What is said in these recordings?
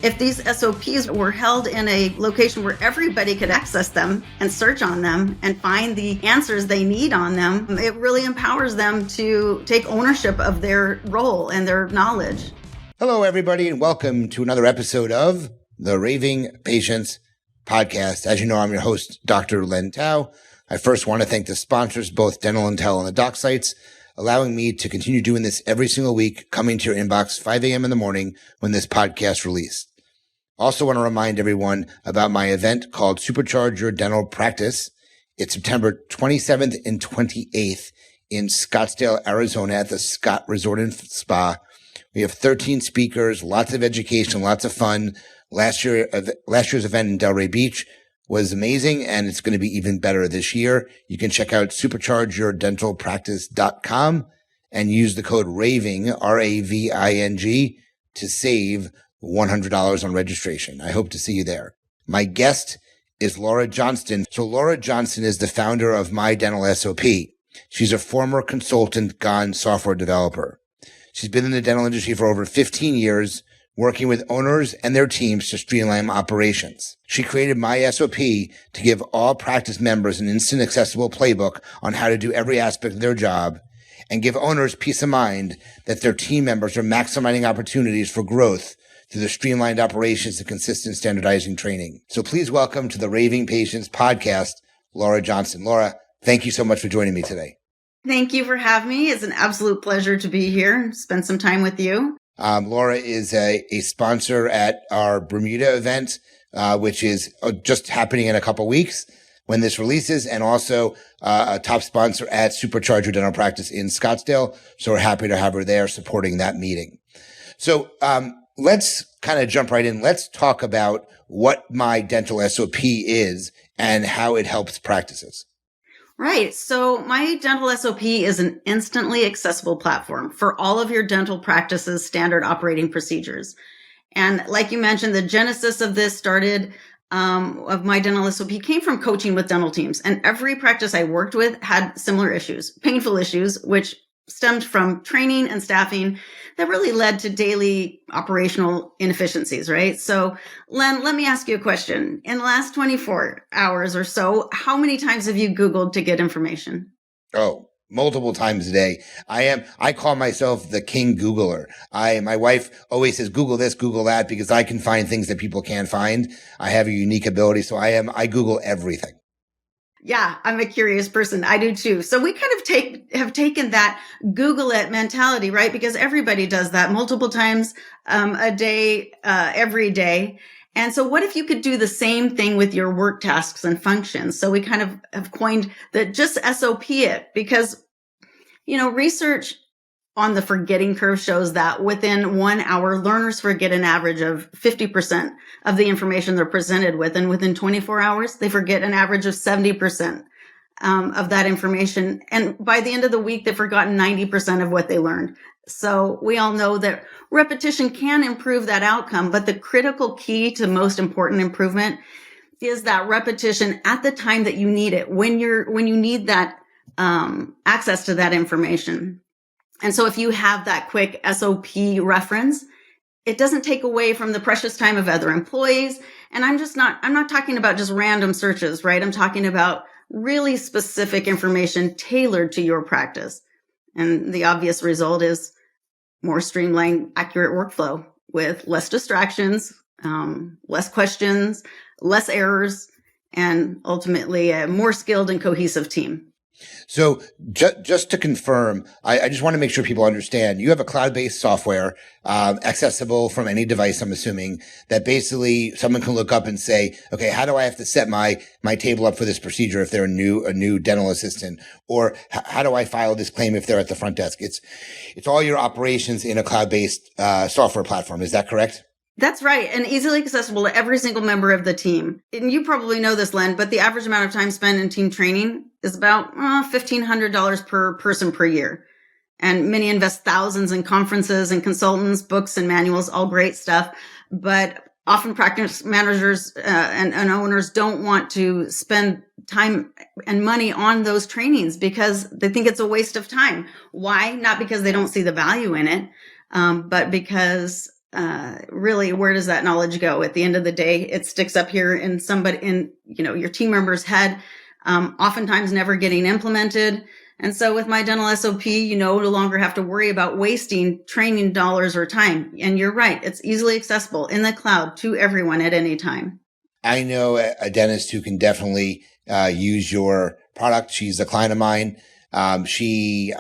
If these SOPs were held in a location where everybody could access them and search on them and find the answers they need on them, it really empowers them to take ownership of their role and their knowledge. Hello, everybody, and welcome to another episode of the Raving Patients Podcast. As you know, I'm your host, Dr. Len Tao. I first want to thank the sponsors, both Dental and Tel and the doc sites, allowing me to continue doing this every single week, coming to your inbox 5 a.m. in the morning when this podcast released. Also want to remind everyone about my event called Supercharge Your Dental Practice. It's September 27th and 28th in Scottsdale, Arizona at the Scott Resort and Spa. We have 13 speakers, lots of education, lots of fun. Last year's event in Delray Beach was amazing, and it's going to be even better this year. You can check out superchargeyourdentalpractice.com and use the code RAVING, R-A-V-I-N-G, to save $100 on registration. I hope to see you there. My guest is Laura Johnston. So Laura Johnston is the founder of My Dental SOP. She's a former consultant gone software developer. She's been in the dental industry for over 15 years, working with owners and their teams to streamline operations. She created My SOP to give all practice members an instant accessible playbook on how to do every aspect of their job and give owners peace of mind that their team members are maximizing opportunities for growth through the streamlined operations and consistent standardizing training. So please welcome to the Raving Patients Podcast, Laura Johnston. Laura, thank you so much for joining me today. Thank you for having me. It's an absolute pleasure to be here and spend some time with you. Laura is a sponsor at our Bermuda event, which is just happening in a couple weeks when this releases, and also a top sponsor at Supercharge Your Dental Practice in Scottsdale. So we're happy to have her there supporting that meeting. So let's kind of jump right in. Let's talk about what My Dental SOP is and how it helps practices. Right. So My Dental SOP is an instantly accessible platform for all of your dental practices' standard operating procedures. And like you mentioned, the genesis of this started of My Dental SOP came from coaching with dental teams. And every practice I worked with had similar issues, painful issues, which stemmed from training and staffing that really led to daily operational inefficiencies, right? So, Len, let me ask you a question. In the last 24 hours or so, how many times have you Googled to get information? Oh, multiple times a day. I call myself the king Googler. My wife always says, Google this, Google that, because I can find things that people can't find. I have a unique ability. So I Google everything. Yeah, I'm a curious person. I do too. So we kind of have taken that Google it mentality, right? Because everybody does that multiple times a day, every day. And so what if you could do the same thing with your work tasks and functions? So we kind of have coined that just SOP it, because, research on the forgetting curve shows that within 1 hour, learners forget an average of 50% of the information they're presented with. And within 24 hours, they forget an average of 70% of that information. And by the end of the week, they've forgotten 90% of what they learned. So we all know that repetition can improve that outcome, but the critical key to most important improvement is that repetition at the time that you need it, when you need that access to that information. And so if you have that quick SOP reference, it doesn't take away from the precious time of other employees. And I'm not talking about just random searches, right? I'm talking about really specific information tailored to your practice. And the obvious result is more streamlined, accurate workflow with less distractions, less questions, less errors, and ultimately a more skilled and cohesive team. So just to confirm, I just want to make sure people understand, you have a cloud-based software, accessible from any device, I'm assuming, that basically someone can look up and say, okay, how do I have to set my table up for this procedure if they're a new dental assistant? Or how do I file this claim if they're at the front desk? It's all your operations in a cloud-based, software platform. Is that correct? That's right. And easily accessible to every single member of the team. And you probably know this, Len, but the average amount of time spent in team training is about $1,500 per person per year. And many invest thousands in conferences and consultants, books and manuals, all great stuff. But often practice managers and owners don't want to spend time and money on those trainings because they think it's a waste of time. Why? Not because they don't see the value in it, but because really, where does that knowledge go? At the end of the day, it sticks up here in your team member's head, oftentimes never getting implemented. And so with My Dental SOP, you no longer have to worry about wasting training dollars or time. And you're right, it's easily accessible in the cloud to everyone at any time. I know a dentist who can definitely use your product. She's a client of mine. She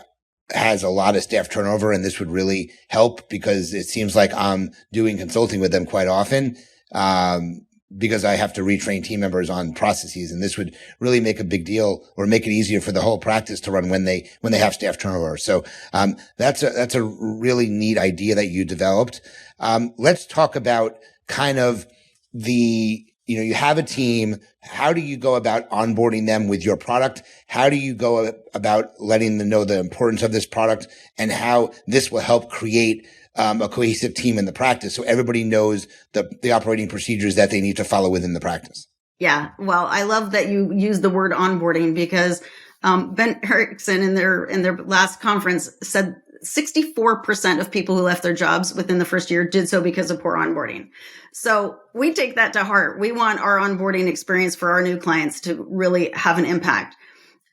has a lot of staff turnover, and this would really help because it seems like I'm doing consulting with them quite often because I have to retrain team members on processes, and this would really make a big deal or make it easier for the whole practice to run when they have staff turnover. So that's a really neat idea that you developed. Let's talk about kind of you have a team. How do you go about onboarding them with your product? How do you go about letting them know the importance of this product and how this will help create a cohesive team in the practice so everybody knows the operating procedures that they need to follow within the practice? Yeah. Well, I love that you use the word onboarding because Ben Erickson in their last conference said 64% of people who left their jobs within the first year did so because of poor onboarding. So we take that to heart. We want our onboarding experience for our new clients to really have an impact.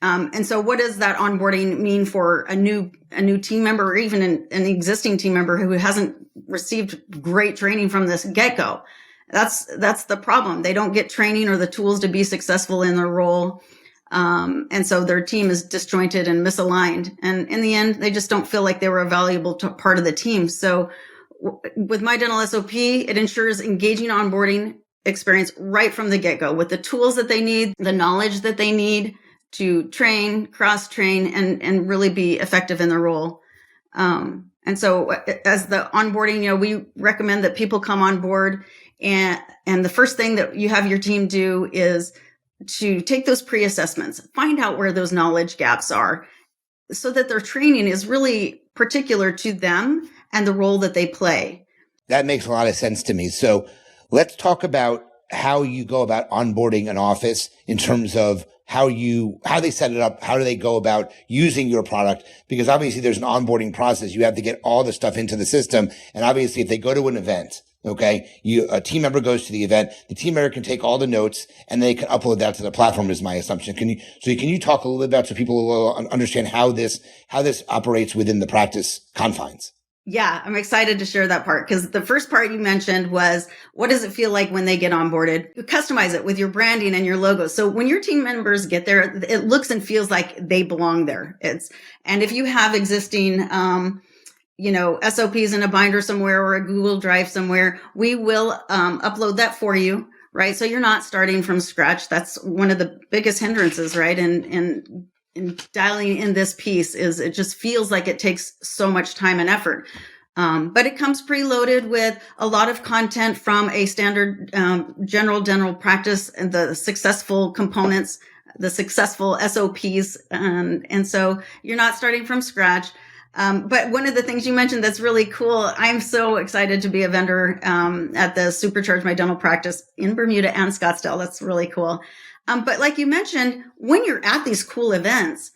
And so what does that onboarding mean for a new team member or even an existing team member who hasn't received great training from this get-go? That's the problem. They don't get training or the tools to be successful in their role. And so their team is disjointed and misaligned. And in the end, they just don't feel like they were a valuable part of the team. So with My Dental SOP, it ensures engaging onboarding experience right from the get-go with the tools that they need, the knowledge that they need to train, cross-train, and really be effective in their role. And so as the onboarding, we recommend that people come on board and the first thing that you have your team do is to take those pre-assessments, find out where those knowledge gaps are so that their training is really particular to them and the role that they play. That makes a lot of sense to me. So let's talk about how you go about onboarding an office in terms of how they set it up. How do they go about using your product? Because obviously there's an onboarding process. You have to get all the stuff into the system. And obviously if they go to an event, okay, a team member goes to the event, the team member can take all the notes and they can upload that to the platform is my assumption. Can you talk a little bit about so people will understand how this operates within the practice confines? Yeah, I'm excited to share that part because the first part you mentioned was, what does it feel like when they get onboarded? You customize it with your branding and your logo. So when your team members get there, it looks and feels like they belong there. And if you have existing, SOPs in a binder somewhere or a Google Drive somewhere, we will upload that for you, right? So you're not starting from scratch. That's one of the biggest hindrances, right? And dialing in this piece is it just feels like it takes so much time and effort. But it comes preloaded with a lot of content from a standard general dental practice and the successful components, the successful SOPs. And so you're not starting from scratch. But one of the things you mentioned that's really cool, I'm so excited to be a vendor at the Supercharge My Dental Practice in Bermuda and Scottsdale. That's really cool. But like you mentioned, when you're at these cool events,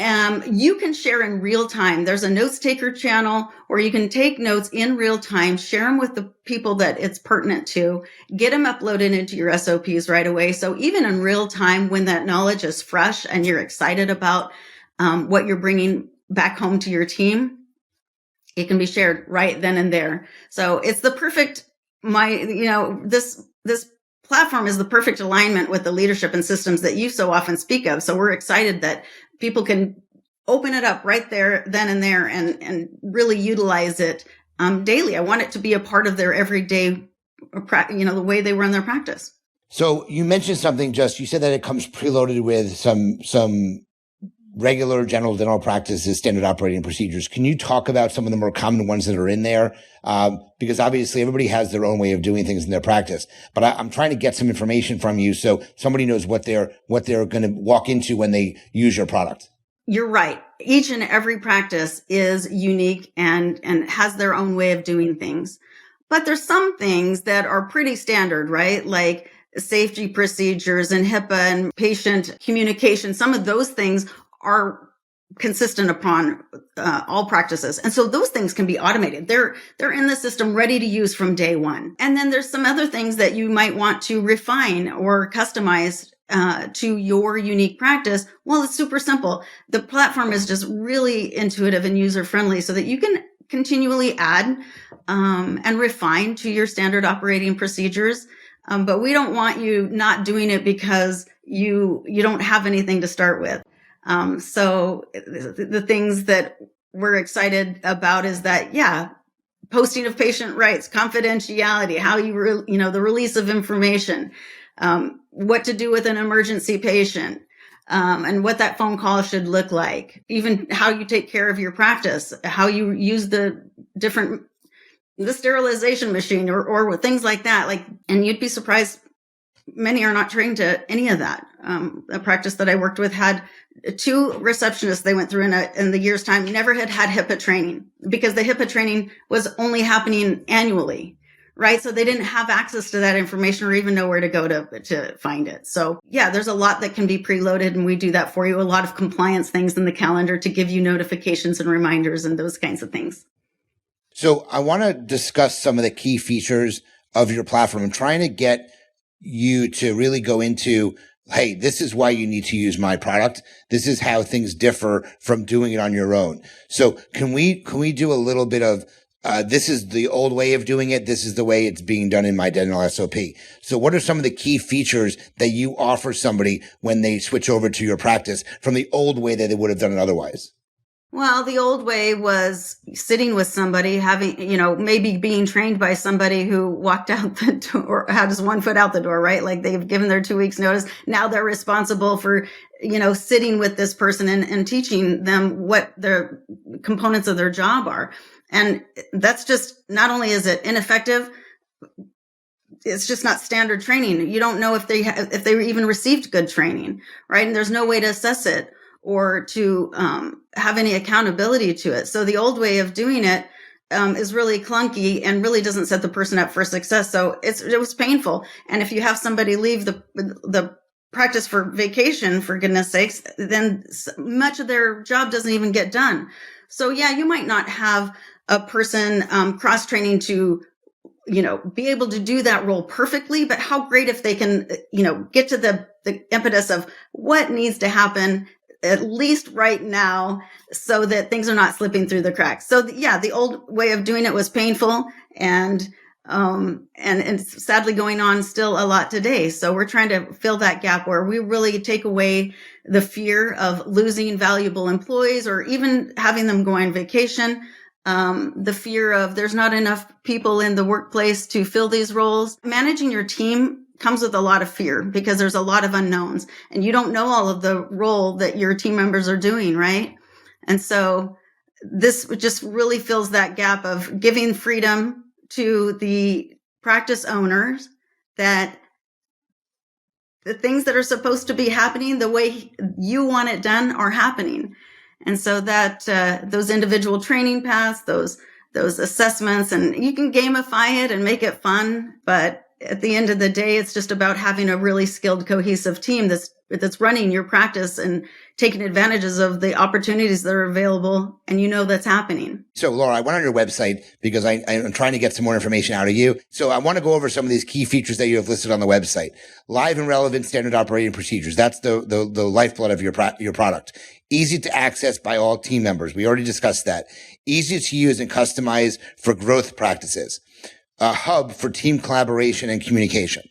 you can share in real time. There's a notes taker channel where you can take notes in real time, share them with the people that it's pertinent to, get them uploaded into your SOPs right away. So even in real time, when that knowledge is fresh and you're excited about what you're bringing back home to your team, it can be shared right then and there. So it's the perfect, this platform is the perfect alignment with the leadership and systems that you so often speak of. So we're excited that people can open it up right there, then and there, and really utilize it daily. I want it to be a part of their everyday, the way they run their practice. So you mentioned something, you said that it comes preloaded with some regular general dental practices, standard operating procedures. Can you talk about some of the more common ones that are in there? Because obviously everybody has their own way of doing things in their practice, but I'm trying to get some information from you so somebody knows what they're going to walk into when they use your product. You're right. Each and every practice is unique and has their own way of doing things. But there's some things that are pretty standard, right? Like safety procedures and HIPAA and patient communication. Some of those things are consistent upon all practices. And so those things can be automated. They're in the system ready to use from day one. And then there's some other things that you might want to refine or customize to your unique practice. Well, it's super simple. The platform is just really intuitive and user friendly so that you can continually add and refine to your standard operating procedures. But we don't want you not doing it because you don't have anything to start with. So the things that we're excited about is that, posting of patient rights, confidentiality, how the release of information, what to do with an emergency patient, and what that phone call should look like, even how you take care of your practice, how you use the sterilization machine or things like that. And you'd be surprised. Many are not trained to any of that. A practice that I worked with had 2 receptionists they went through in the year's time, never had HIPAA training because the HIPAA training was only happening annually, right? So they didn't have access to that information or even know where to go to find it. So there's a lot that can be preloaded, and we do that for you. A lot of compliance things in the calendar to give you notifications and reminders and those kinds of things. So I want to discuss some of the key features of your platform. I'm trying to get you to really go into, hey, this is why you need to use my product. This is how things differ from doing it on your own. So can we do a little bit of, this is the old way of doing it. This is the way it's being done in My Dental SOP. So what are some of the key features that you offer somebody when they switch over to your practice from the old way that they would have done it otherwise? Well, the old way was sitting with somebody, having, maybe being trained by somebody who walked out the door, had just 1 foot out the door, right? Like they've given their 2 weeks notice. Now they're responsible for, sitting with this person and teaching them what the components of their job are. And that's just, not only is it ineffective, it's just not standard training. You don't know if they even received good training, right? And there's no way to assess it or to have any accountability to it. So the old way of doing it is really clunky and really doesn't set the person up for success. So it was painful. And if you have somebody leave the practice for vacation, for goodness sakes, then much of their job doesn't even get done. So you might not have a person cross-training to be able to do that role perfectly, but how great if they can, get to the impetus of what needs to happen at least right now so that things are not slipping through the cracks. So the old way of doing it was painful and it's sadly going on still a lot today. So we're trying to fill that gap where we really take away the fear of losing valuable employees or even having them go on vacation. The fear of there's not enough people in the workplace to fill these roles. Managing your team comes with a lot of fear because there's a lot of unknowns and you don't know all of the role that your team members are doing, right? And so this just really fills that gap of giving freedom to the practice owners that the things that are supposed to be happening the way you want it done are happening. And so that those individual training paths, those assessments, and you can gamify it and make it fun, but at the end of the day, it's just about having a really skilled, cohesive team that's running your practice and taking advantages of the opportunities that are available, and that's happening. So, Laura, I went on your website because I'm trying to get some more information out of you. So I want to go over some of these key features that you have listed on the website. Live and relevant standard operating procedures. That's the lifeblood of your product. Easy to access by all team members. We already discussed that. Easy to use and customize for growth practices. A hub for team collaboration and communication.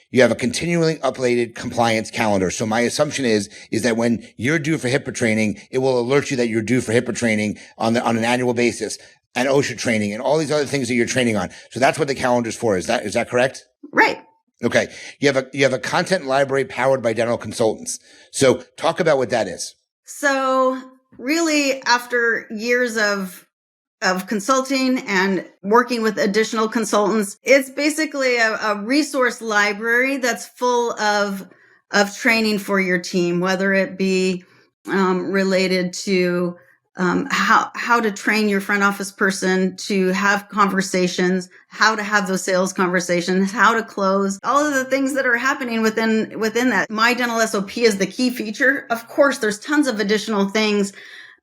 You have a continually updated compliance calendar. So my assumption is that when you're due for HIPAA training, it will alert you that you're due for HIPAA training on an annual basis, and OSHA training and all these other things that you're training on. So that's what the calendar's for. Is that correct? Right. Okay. You have a content library powered by dental consultants. So talk about what that is. So really, after years of consulting and working with additional consultants, it's basically a resource library that's full of training for your team, whether it be related to how to train your front office person to have conversations, how to have those sales conversations, how to close, all of the things that are happening within that. My Dental SOP is the key feature. Of course, there's tons of additional things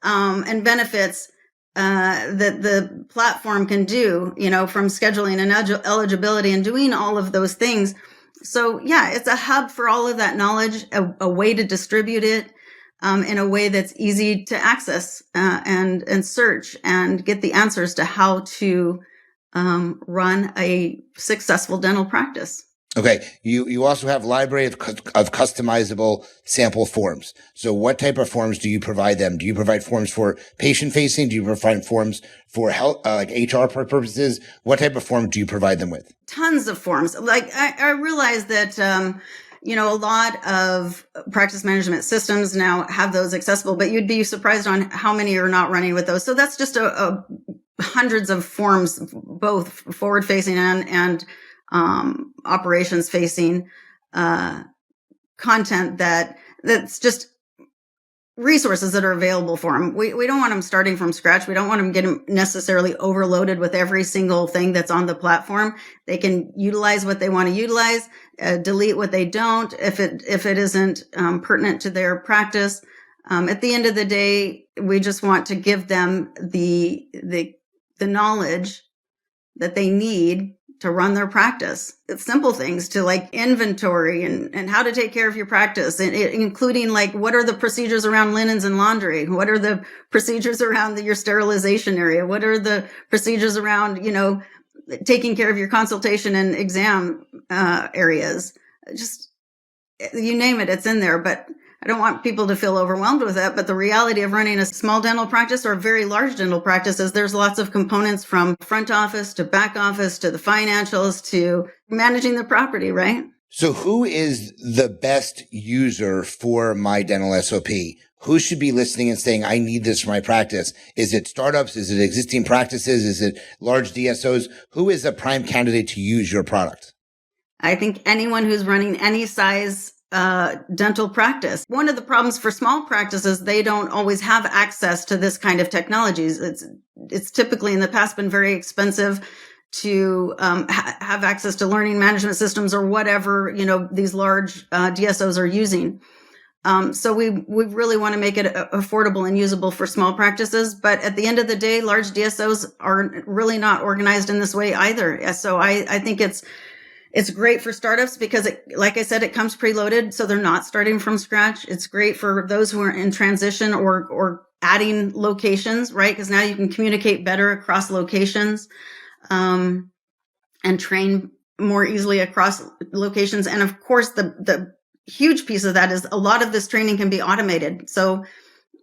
and benefits that the platform can do, from scheduling and eligibility and doing all of those things. So yeah, it's a hub for all of that knowledge, a way to distribute it in a way that's easy to access and search and get the answers to how to run a successful dental practice. Okay. You also have library of customizable sample forms. So what type of forms do you provide them? Do you provide forms for patient facing? Do you provide forms for health, like HR purposes? What type of form do you provide them with? Tons of forms. Like I realize that, a lot of practice management systems now have those accessible, but you'd be surprised on how many are not running with those. So that's just a hundreds of forms, both forward facing and operations facing content that's just resources that are available for them. We don't want them starting from scratch. We don't want them getting necessarily overloaded with every single thing that's on the platform. They can utilize what they want to utilize, delete what they don't if it isn't pertinent to their practice. At the end of the day, we just want to give them the knowledge that they need to run their practice. It's simple things to like inventory and how to take care of your practice, including like what are the procedures around linens and laundry? What are the procedures around your sterilization area? What are the procedures around, taking care of your consultation and exam areas? Just you name it, it's in there. But I don't want people to feel overwhelmed with that. But the reality of running a small dental practice or a very large dental practice is there's lots of components from front office to back office to the financials to managing the property, right? So who is the best user for My Dental SOP? Who should be listening and saying, I need this for my practice? Is it startups? Is it existing practices? Is it large DSOs? Who is a prime candidate to use your product? I think anyone who's running any size dental practice. One of the problems for small practices, they don't always have access to this kind of technologies. It's typically in the past been very expensive to have access to learning management systems or whatever, these large DSOs are using. So we really want to make it affordable and usable for small practices. But at the end of the day, large DSOs are really not organized in this way either. So I think it's great for startups because like I said, it comes preloaded. So they're not starting from scratch. It's great for those who are in transition or adding locations, right? Because now you can communicate better across locations, and train more easily across locations. And of course, the huge piece of that is a lot of this training can be automated. So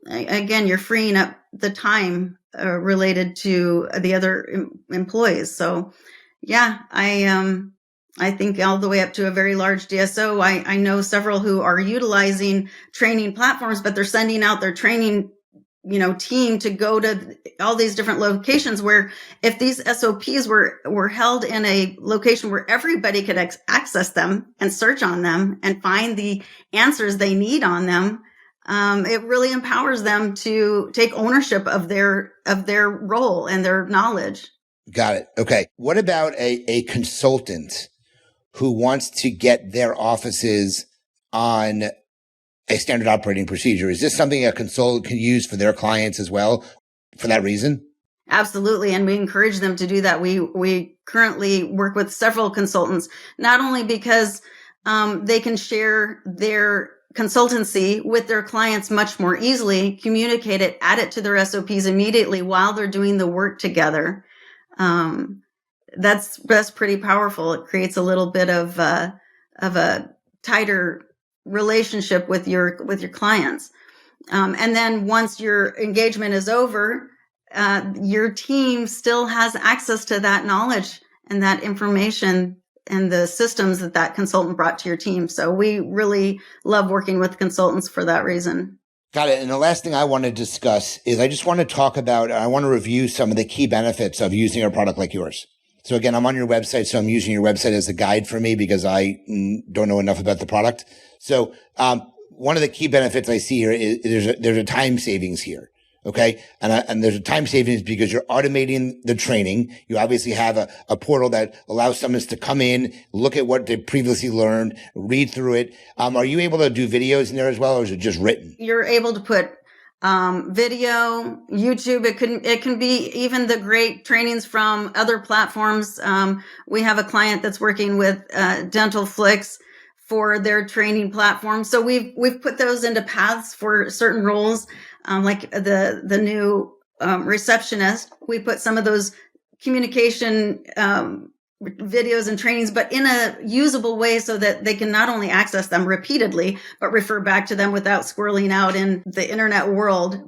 again, you're freeing up the time related to the other employees. So yeah, I think all the way up to a very large DSO. I know several who are utilizing training platforms, but they're sending out their training, team to go to all these different locations where if these SOPs were held in a location where everybody could access them and search on them and find the answers they need on them, it really empowers them to take ownership of their role and their knowledge. Got it. Okay. What about a consultant who wants to get their offices on a standard operating procedure? Is this something a consultant can use for their clients as well for that reason? Absolutely. And we encourage them to do that. We currently work with several consultants, not only because they can share their consultancy with their clients much more easily, communicate it, add it to their SOPs immediately while they're doing the work together. That's pretty powerful. It creates a little bit of a tighter relationship with your clients. And then once your engagement is over, your team still has access to that knowledge and that information and the systems that consultant brought to your team. So we really love working with consultants for that reason. Got it. And the last thing I want to discuss is I just want to talk about, I want to review some of the key benefits of using a product like yours. So again, I'm on your website, so I'm using your website as a guide for me because I don't know enough about the product. So, one of the key benefits I see here is there's a time savings here. Okay. And there's a time savings because you're automating the training. You obviously have a portal that allows someone to come in, look at what they previously learned, read through it. Are you able to do videos in there as well, or is it just written? You're able to put video, YouTube. It can be even the great trainings from other platforms. We have a client that's working with Dental Flix for their training platform. So we've put those into paths for certain roles, like the new receptionist. We put some of those communication videos and trainings, but in a usable way so that they can not only access them repeatedly, but refer back to them without squirreling out in the internet world.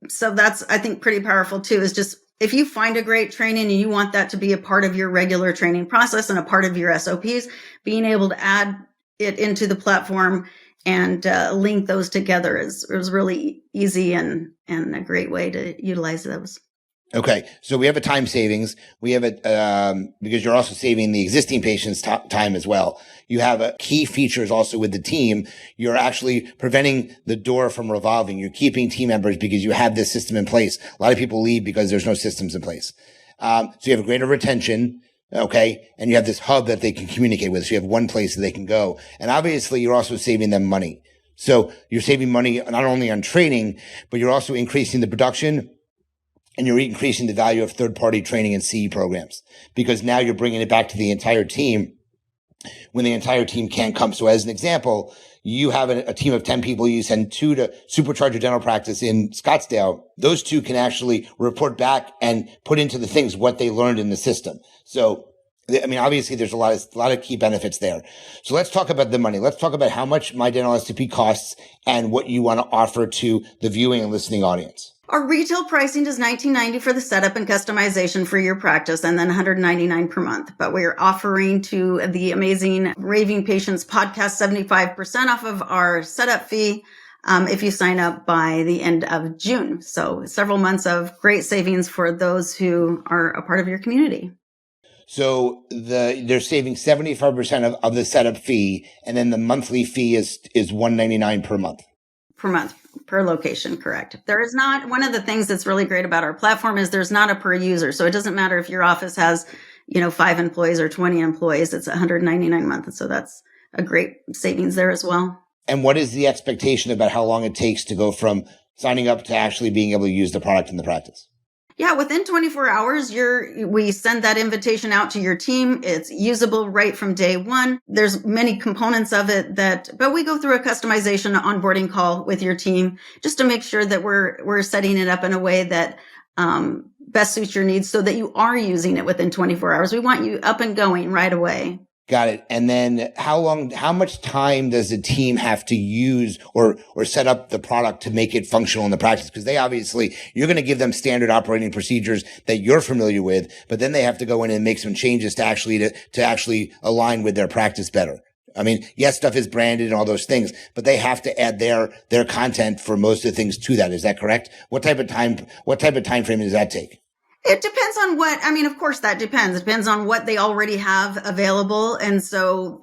So that's, I think, pretty powerful too, is just if you find a great training and you want that to be a part of your regular training process and a part of your SOPs, being able to add it into the platform and link those together is really easy and a great way to utilize those. Okay. So we have a time savings. We have it, because you're also saving the existing patient's time as well. You have a key features also with the team. You're actually preventing the door from revolving. You're keeping team members because you have this system in place. A lot of people leave because there's no systems in place. So you have a greater retention. Okay. And you have this hub that they can communicate with. So you have one place that they can go. And obviously you're also saving them money. So you're saving money not only on training, but you're also increasing the production. And you're increasing the value of third-party training and CE programs because now you're bringing it back to the entire team when the entire team can't come. So as an example, you have a team of 10 people. You send 2 to Supercharger Dental Practice in Scottsdale. Those 2 can actually report back and put into the things what they learned in the system. So, I mean, obviously there's a lot of key benefits there. So let's talk about the money. Let's talk about how much My Dental SOP costs and what you want to offer to the viewing and listening audience. Our retail pricing is $19.90 for the setup and customization for your practice, and then $199 per month. But we're offering to the amazing Raving Patients podcast 75% off of our setup fee if you sign up by the end of June. So several months of great savings for those who are a part of your community. So they're saving 75% of the setup fee, and then the monthly fee is $199 per month. Per location, correct. There is not, one of the things that's really great about our platform is there's not a per user. So it doesn't matter if your office has, 5 employees or 20 employees, it's $199 a month. And so that's a great savings there as well. And what is the expectation about how long it takes to go from signing up to actually being able to use the product in the practice? Yeah, within 24 hours, we send that invitation out to your team. It's usable right from day one. There's many components of it but we go through a customization onboarding call with your team just to make sure that we're setting it up in a way that best suits your needs so that you are using it within 24 hours. We want you up and going right away. Got it. And then how much time does the team have to use or set up the product to make it functional in the practice? Because you're going to give them standard operating procedures that you're familiar with, but then they have to go in and make some changes to actually align with their practice better. I mean, yes, stuff is branded and all those things, but they have to add their content for most of the things to that. Is that correct? What type of time frame does that take? It depends on of course that depends. It depends on what they already have available. And so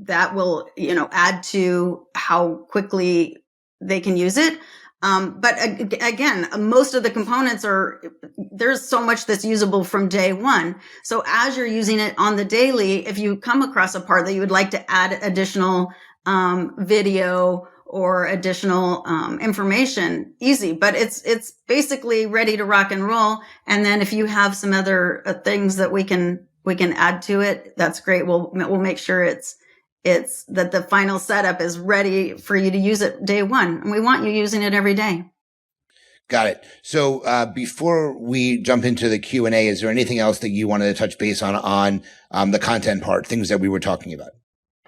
that will, add to how quickly they can use it. But again, most of the components there's so much that's usable from day one. So as you're using it on the daily, if you come across a part that you would like to add additional, video or additional information, easy, but it's basically ready to rock and roll. And then if you have some other things that we can add to it, that's great. We'll make sure it's that the final setup is ready for you to use it day one. And we want you using it every day. Got it. So before we jump into the Q&A, is there anything else that you wanted to touch base on the content part, things that we were talking about?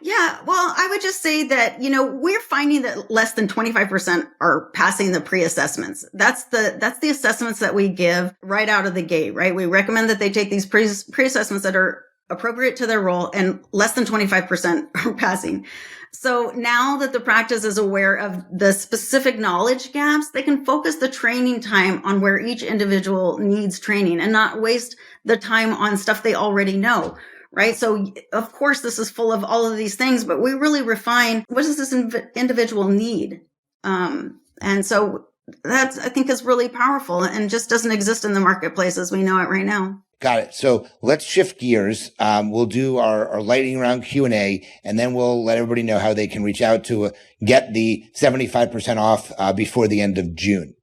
Yeah, well, I would just say that, we're finding that less than 25% are passing the pre-assessments. That's the assessments that we give right out of the gate, right? We recommend that they take these pre-assessments that are appropriate to their role, and less than 25% are passing. So now that the practice is aware of the specific knowledge gaps, they can focus the training time on where each individual needs training and not waste the time on stuff they already know. Right. So of course, this is full of all of these things, but we really refine what does this individual need? And so that I think is really powerful and just doesn't exist in the marketplace as we know it right now. Got it. So let's shift gears. We'll do our lightning round Q&A, and then we'll let everybody know how they can reach out to get the 75% off before the end of June.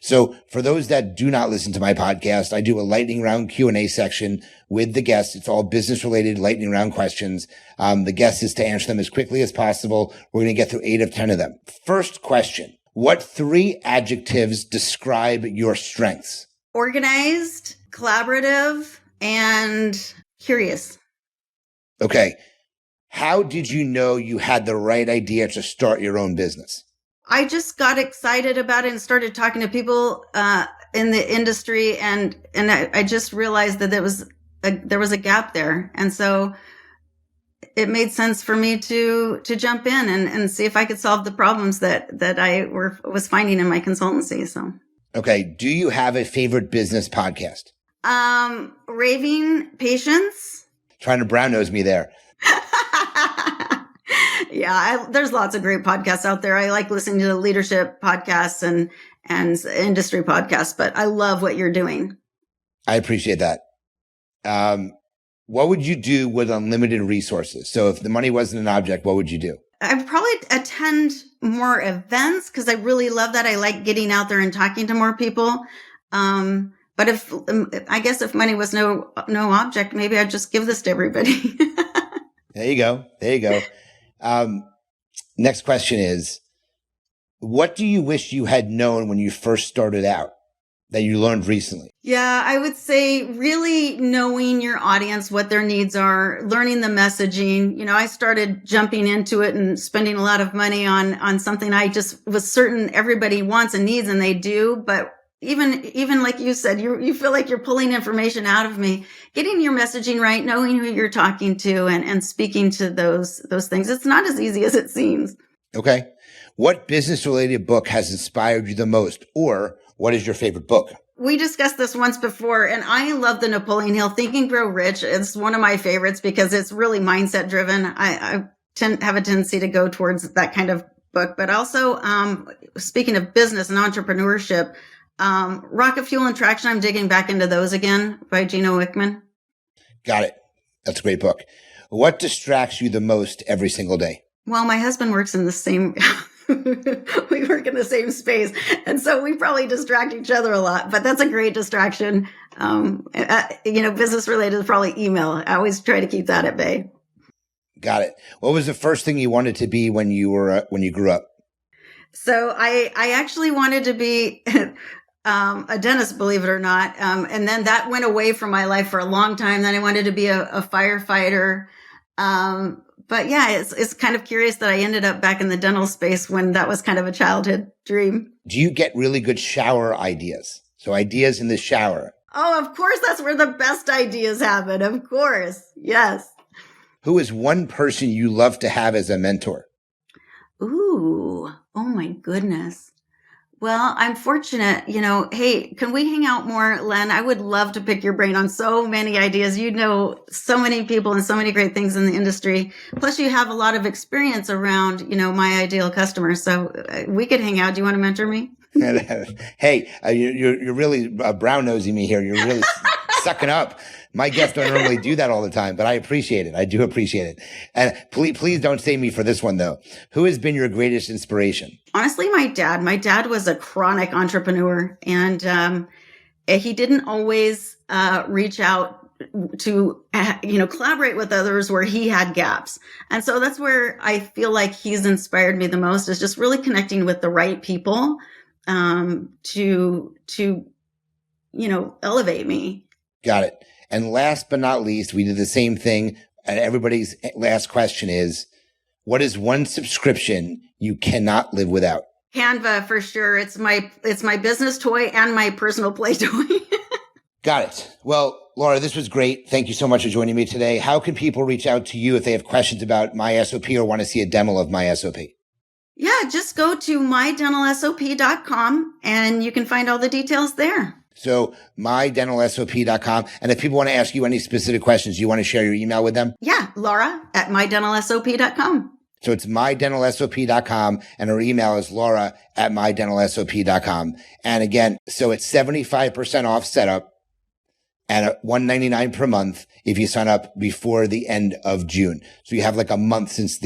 So for those that do not listen to my podcast, I do a lightning round Q&A section with the guests. It's all business related lightning round questions. The guest is to answer them as quickly as possible. We're going to get through 8 of 10 of them. First question. What 3 adjectives describe your strengths? Organized, collaborative, and curious. Okay. How did you know you had the right idea to start your own business? I just got excited about it and started talking to people in the industry, and I just realized that there was a gap there, and so it made sense for me to jump in and see if I could solve the problems that I was finding in my consultancy. So, okay, do you have a favorite business podcast? Raving Patience. Trying to brown nose me there. Yeah, there's lots of great podcasts out there. I like listening to leadership podcasts and industry podcasts, but I love what you're doing. I appreciate that. What would you do with unlimited resources? So if the money wasn't an object, what would you do? I'd probably attend more events because I really love that. I like getting out there and talking to more people. But I guess if money was no object, maybe I'd just give this to everybody. There you go. Next question is, what do you wish you had known when you first started out that you learned recently? Yeah, I would say really knowing your audience, what their needs are, learning the messaging. I started jumping into it and spending a lot of money on something I just was certain everybody wants and needs, and they do. But even like you said, you feel like you're pulling information out of me. Getting your messaging right, knowing who you're talking to, and speaking to those things. It's not as easy as it seems. Okay. What business-related book has inspired you the most, or what is your favorite book? We discussed this once before, and I love the Napoleon Hill Think and Grow Rich. It's one of my favorites because it's really mindset driven. I have a tendency to go towards that kind of book, but also, speaking of business and entrepreneurship, Rocket Fuel and Traction, I'm digging back into those again by Gino Wickman. Got it. That's a great book. What distracts you the most every single day? Well, my husband works in the same, we work in the same space. And so we probably distract each other a lot, but that's a great distraction. Business related is probably email. I always try to keep that at bay. Got it. What was the first thing you wanted to be when you grew up? So I actually wanted to be a dentist, believe it or not. And then that went away from my life for a long time. Then I wanted to be a firefighter. But yeah, it's kind of curious that I ended up back in the dental space when that was kind of a childhood dream. Do you get really good shower ideas? So ideas in the shower. Oh, of course. That's where the best ideas happen. Of course. Yes. Who is one person you love to have as a mentor? Ooh. Oh my goodness. Well, I'm fortunate, hey, can we hang out more, Len? I would love to pick your brain on so many ideas. You know so many people and so many great things in the industry. Plus you have a lot of experience around, my ideal customer. So we could hang out. Do you want to mentor me? Hey, you're really brown nosing me here. You're really sucking up. My guests don't normally do that all the time, but I appreciate it. I do appreciate it. And please don't save me for this one though. Who has been your greatest inspiration? Honestly, my dad. My dad was a chronic entrepreneur, and he didn't always reach out to collaborate with others where he had gaps. And so that's where I feel like he's inspired me the most, is just really connecting with the right people to elevate me. Got it. And last but not least, we did the same thing. And everybody's last question is, what is one subscription you cannot live without? Canva, for sure. It's my business toy and my personal play toy. Got it. Well, Laura, this was great. Thank you so much for joining me today. How can people reach out to you if they have questions about My SOP or want to see a demo of My SOP? Yeah, just go to mydentalsop.com and you can find all the details there. So mydentalsop.com. And if people want to ask you any specific questions, you want to share your email with them? Yeah, Laura at mydentalsop.com. So it's mydentalsop.com and her email is Laura at mydentalsop.com. And again, so it's 75% off setup and $199 per month if you sign up before the end of June. So you have like a month since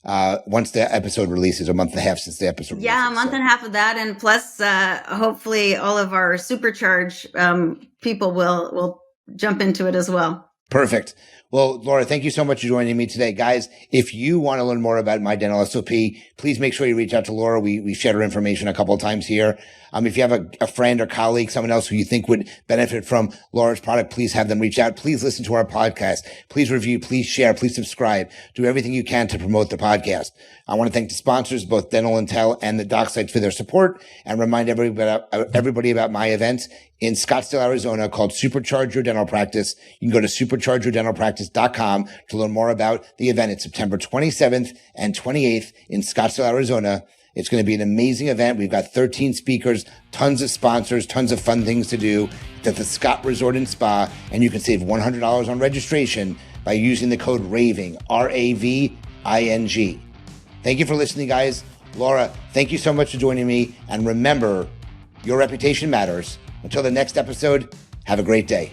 once the episode releases, a month and a half since the episode releases. Yeah, a month and a half of that. And plus, hopefully all of our supercharge people will jump into it as well. Perfect. Well, Laura, thank you so much for joining me today. Guys, if you want to learn more about My Dental SOP, please make sure you reach out to Laura. We shared her information a couple of times here. If you have a friend or colleague, someone else who you think would benefit from Laura's product, please have them reach out. Please listen to our podcast. Please review, please share, please subscribe. Do everything you can to promote the podcast. I want to thank the sponsors, both Dental Intel and the Doc Sites, for their support, and remind everybody about my event in Scottsdale, Arizona, called Supercharge Your Dental Practice. You can go to superchargeyourdentalpractice.com to learn more about the event. It's September 27th and 28th in Scottsdale, Arizona. It's going to be an amazing event. We've got 13 speakers, tons of sponsors, tons of fun things to do. It's at the Scott Resort and Spa, and you can save $100 on registration by using the code RAVING, RAVING. Thank you for listening, guys. Laura, thank you so much for joining me. And remember, your reputation matters. Until the next episode, have a great day.